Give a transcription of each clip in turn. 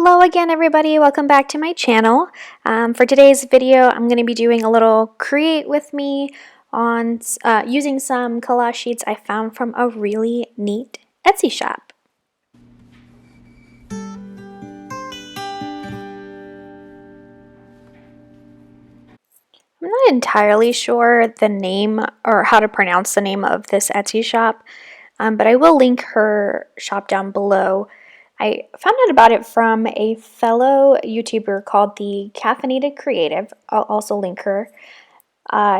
Hello again, everybody. Welcome back to my channel. For today's video, I'm going to be doing a little create with me on using some collage sheets I found from a really neat Etsy shop. I'm not entirely sure the name or how to pronounce the name of this Etsy shop, but I will link her shop down below. I found out about it from a fellow YouTuber called the COFFEEnated Creative. I'll also link her.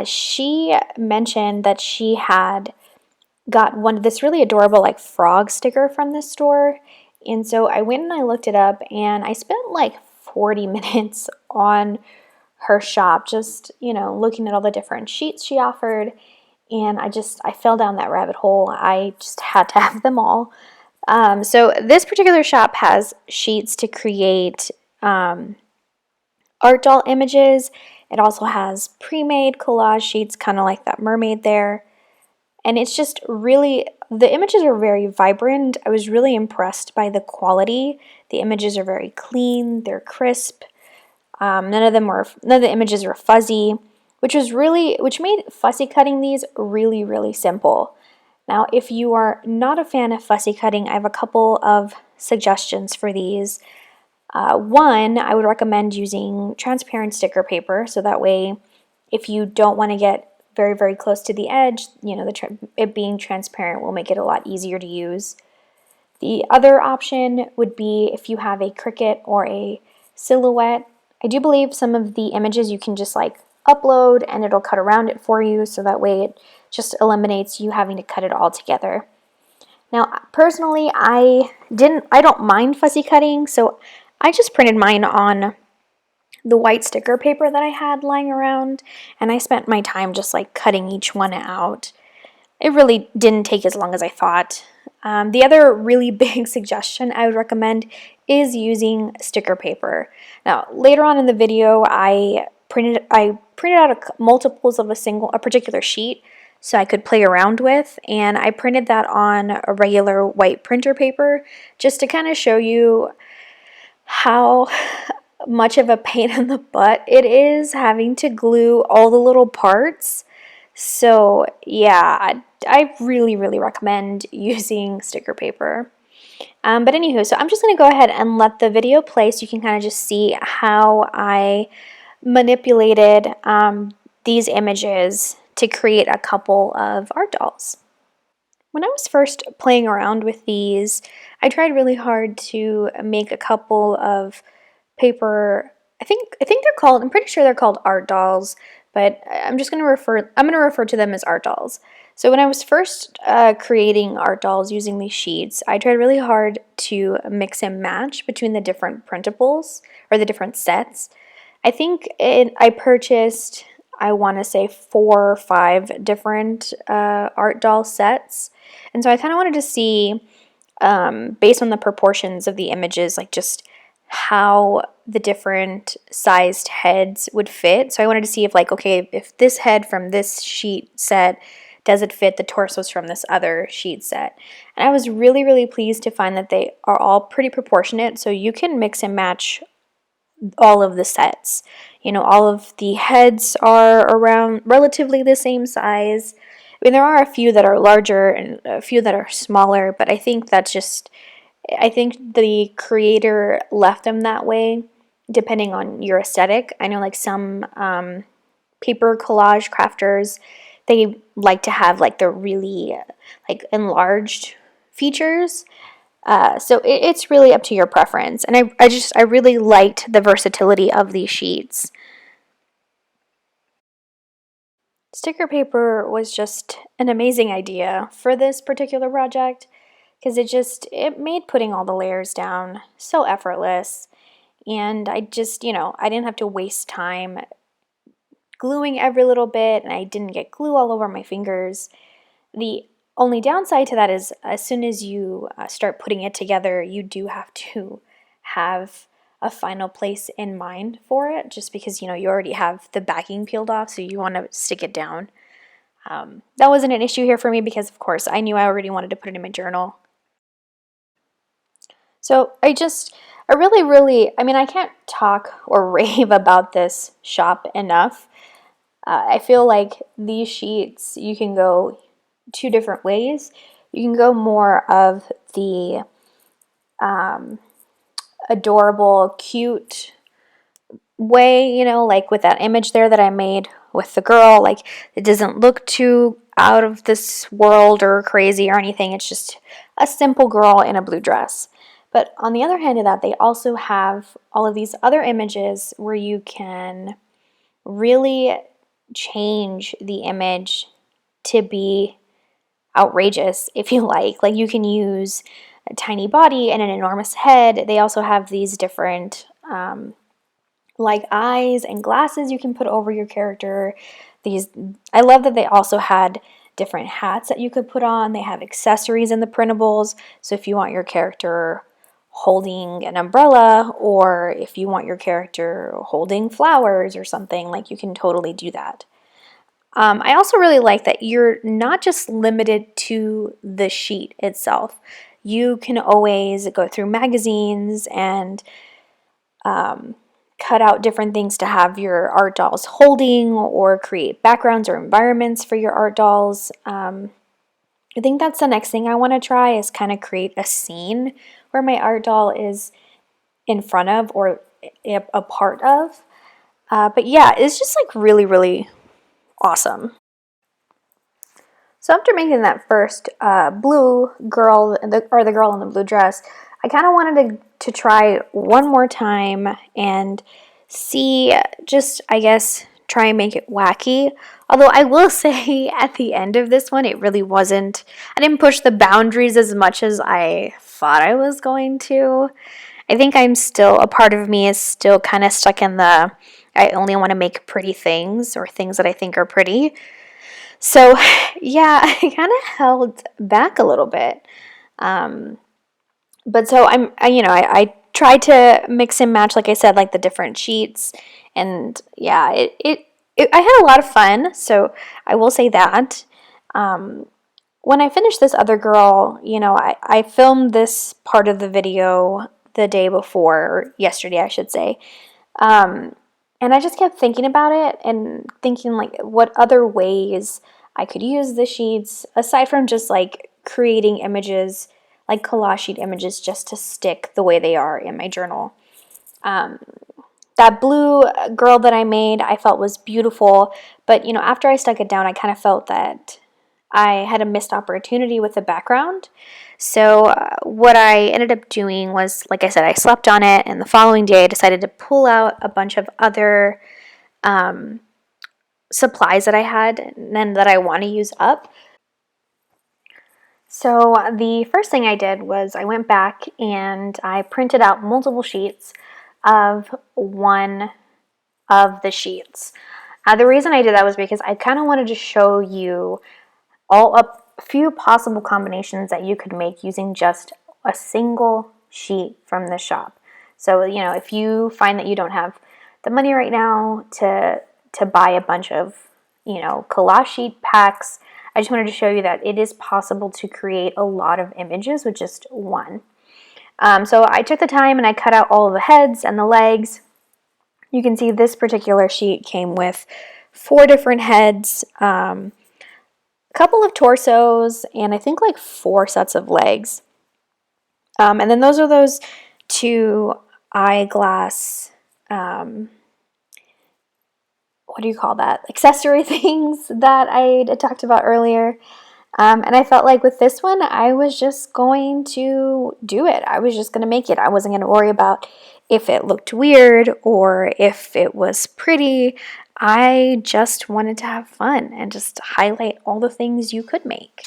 She mentioned that she had got this really adorable like frog sticker from this store. And so I went and I looked it up and I spent like 40 minutes on her shop just, looking at all the different sheets she offered. And I fell down that rabbit hole. I just had to have them all. So this particular shop has sheets to create art doll images. It also has pre-made collage sheets, kind of like that mermaid there. And it's just really, the images are very vibrant. I was really impressed by the quality. The images are very clean, they're crisp. None of the images were fuzzy, which made fussy cutting these really, really simple. Now, if you are not a fan of fussy cutting, I have a couple of suggestions for these. One, I would recommend using transparent sticker paper, so that way if you don't want to get very, very close to the edge, it being transparent will make it a lot easier to use. The other option would be if you have a Cricut or a Silhouette. I do believe some of the images you can just like upload and it'll cut around it for you, so that way it just eliminates you having to cut it all together. Now, personally, I don't mind fussy cutting, so I just printed mine on the white sticker paper that I had lying around, and I spent my time just like cutting each one out. It really didn't take as long as I thought. The other really big suggestion I would recommend is using sticker paper. Now, later on in the video, I printed out multiples of a particular sheet so I could play around with, and I printed that on a regular white printer paper just to kind of show you how much of a pain in the butt it is having to glue all the little parts. So yeah, I really, really recommend using sticker paper. But anywho, so I'm just going to go ahead and let the video play so you can kind of just see how I manipulated these images to create a couple of art dolls. When I was first playing around with these, I tried really hard to make a couple of paper, I think they're called, I'm pretty sure they're called art dolls, but I'm going to refer to them as art dolls. So when I was first creating art dolls using these sheets, I tried really hard to mix and match between the different printables or the different sets. I purchased, I want to say 4 or 5 different art doll sets. And so I kind of wanted to see, based on the proportions of the images, like just how the different sized heads would fit. So I wanted to see if if this head from this sheet set, does it fit the torsos from this other sheet set? And I was really, really pleased to find that they are all pretty proportionate, so you can mix and match all of the sets. All of the heads are around relatively the same size. I mean, there are a few that are larger and a few that are smaller, but I think the creator left them that way depending on your aesthetic. I know like some paper collage crafters, they like to have like the really like enlarged features. So it's really up to your preference. And I really liked the versatility of these sheets. Sticker paper was just an amazing idea for this particular project because it made putting all the layers down so effortless. And I didn't have to waste time gluing every little bit, and I didn't get glue all over my fingers. The only downside to that is as soon as you start putting it together, you do have to have a final place in mind for it, just because you already have the backing peeled off, so you want to stick it down. That wasn't an issue here for me because of course I knew I already wanted to put it in my journal. So I really, I mean, I can't talk or rave about this shop enough. I feel like these sheets, you can go two different ways. You can go more of the adorable, cute way, you know, like with that image there that I made with the girl. Like, it doesn't look too out of this world or crazy or anything. It's just a simple girl in a blue dress. But on the other hand of that, they also have all of these other images where you can really change the image to be outrageous, if you like. Like, you can use a tiny body and an enormous head. They also have these different like eyes and glasses you can put over your character. I love that they also had different hats that you could put on. They have accessories in the printables. So if you want your character holding an umbrella, or if you want your character holding flowers or something, like, you can totally do that. I also really like that you're not just limited to the sheet itself. You can always go through magazines and cut out different things to have your art dolls holding, or create backgrounds or environments for your art dolls. I think that's the next thing I want to try, is kind of create a scene where my art doll is in front of or a part of. But yeah, it's just like really, really awesome. So after making that first blue girl, or the girl in the blue dress, I kind of wanted to try one more time and see, just, I guess, try and make it wacky. Although I will say at the end of this one, it really wasn't, I didn't push the boundaries as much as I thought I was going to. I think a part of me is still kind of stuck in the, I only want to make pretty things, or things that I think are pretty. So yeah, I kind of held back a little bit. But so I tried to mix and match, like I said, like the different sheets, and yeah, I had a lot of fun. So I will say that. When I finished this other girl, I filmed this part of the video the day before, or yesterday, I should say. And I just kept thinking about it and thinking, like, what other ways I could use the sheets aside from just like creating images, like collage sheet images, just to stick the way they are in my journal. That blue girl that I made, I felt was beautiful, but after I stuck it down, I kind of felt that I had a missed opportunity with the background. So what I ended up doing was, like I said, I slept on it, and the following day I decided to pull out a bunch of other supplies that I had and that I want to use up. So the first thing I did was I went back and I printed out multiple sheets of one of the sheets. The reason I did that was because I kind of wanted to show you a few possible combinations that you could make using just a single sheet from the shop. So, if you find that you don't have the money right now to buy a bunch of, collage sheet packs, I just wanted to show you that it is possible to create a lot of images with just one. So I took the time and I cut out all of the heads and the legs. You can see this particular sheet came with 4 different heads, a couple of torsos, and I think like 4 sets of legs. And then those are those 2 eyeglass, what do you call that? Accessory things that I talked about earlier. And I felt like with this one, I was just going to do it. I was just going to make it. I wasn't going to worry about if it looked weird or if it was pretty. I just wanted to have fun and just highlight all the things you could make.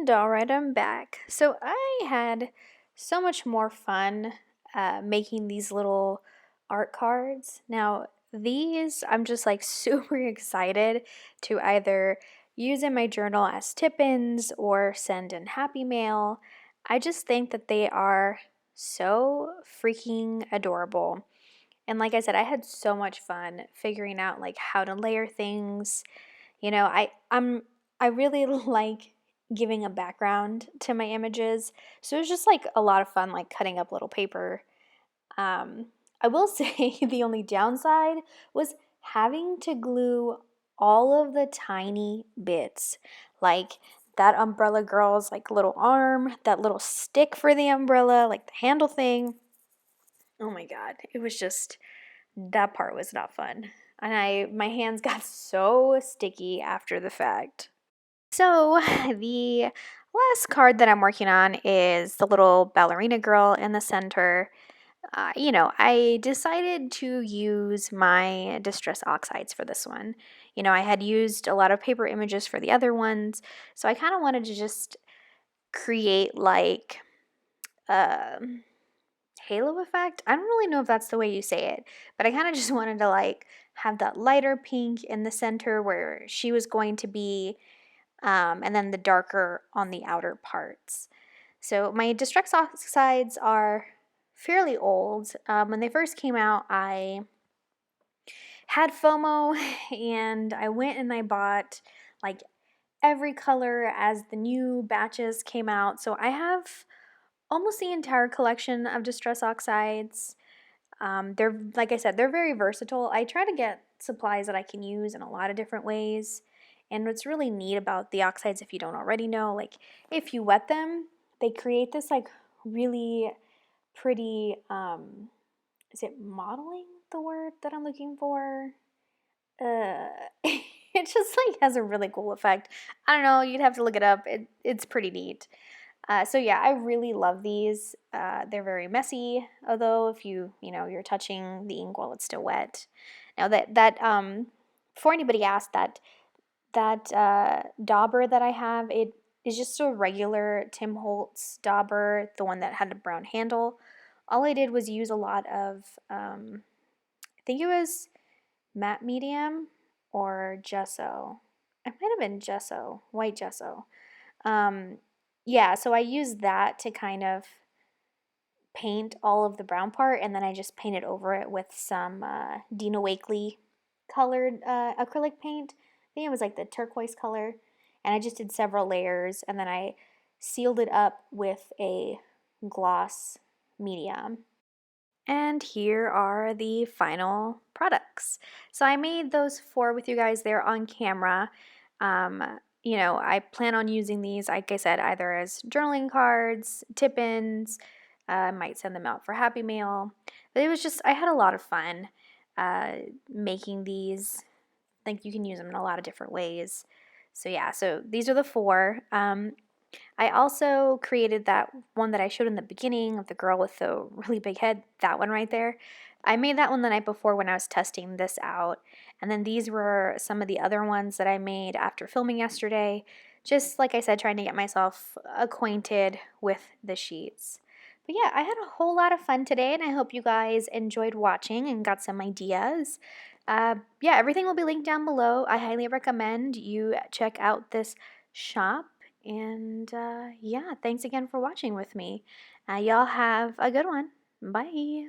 And all right, I'm back. So I had so much more fun making these little art cards. Now, these I'm just like super excited to either use in my journal as tip-ins or send in Happy Mail. I just think that they are so freaking adorable. And like I said, I had so much fun figuring out like how to layer things. I really like giving a background to my images. So it was just like a lot of fun like cutting up little paper. I will say the only downside was having to glue all of the tiny bits, like that umbrella girl's like little arm, that little stick for the umbrella, like the handle thing. Oh my god, it was just that part was not fun. And my hands got so sticky after the fact. So, the last card that I'm working on is the little ballerina girl in the center. I decided to use my distress oxides for this one. I had used a lot of paper images for the other ones, so I kind of wanted to just create like a halo effect. I don't really know if that's the way you say it, but I kind of just wanted to like have that lighter pink in the center where she was going to be, and then the darker on the outer parts. So my Distress oxides are fairly old. When they first came out, I had FOMO and I went and I bought like every color as the new batches came out. So I have almost the entire collection of Distress oxides. They're, like I said, they're very versatile. I try to get supplies that I can use in a lot of different ways. And what's really neat about the oxides, if you don't already know, like if you wet them, they create this like really pretty, is it modeling the word that I'm looking for? It just like has a really cool effect. I don't know, you'd have to look it up. It's pretty neat. So yeah, I really love these. They're very messy, although if you're touching the ink while it's still wet. Now before anybody asked, that dauber that I have, it is just a regular Tim Holtz dauber, the one that had a brown handle. All I did was use a lot of, I think it was matte medium or gesso. It might have been gesso, white gesso. Um, yeah, so I used that to kind of paint all of the brown part, and then I just painted over it with some Dina Wakley colored acrylic paint. I think it was like the turquoise color, and I just did several layers, and then I sealed it up with a gloss medium. And here are the final products. So I made those four with you guys there on camera. I plan on using these, like I said, either as journaling cards, tip-ins. I might send them out for Happy Mail. But it was just, I had a lot of fun making these. I think you can use them in a lot of different ways. So yeah, so these are the four. I also created that one that I showed in the beginning of the girl with the really big head, that one right there. I made that one the night before when I was testing this out. And then these were some of the other ones that I made after filming yesterday. Just like I said, trying to get myself acquainted with the sheets. But yeah, I had a whole lot of fun today, and I hope you guys enjoyed watching and got some ideas. Yeah, everything will be linked down below. I highly recommend you check out this shop. And yeah, thanks again for watching with me. Y'all have a good one. Bye.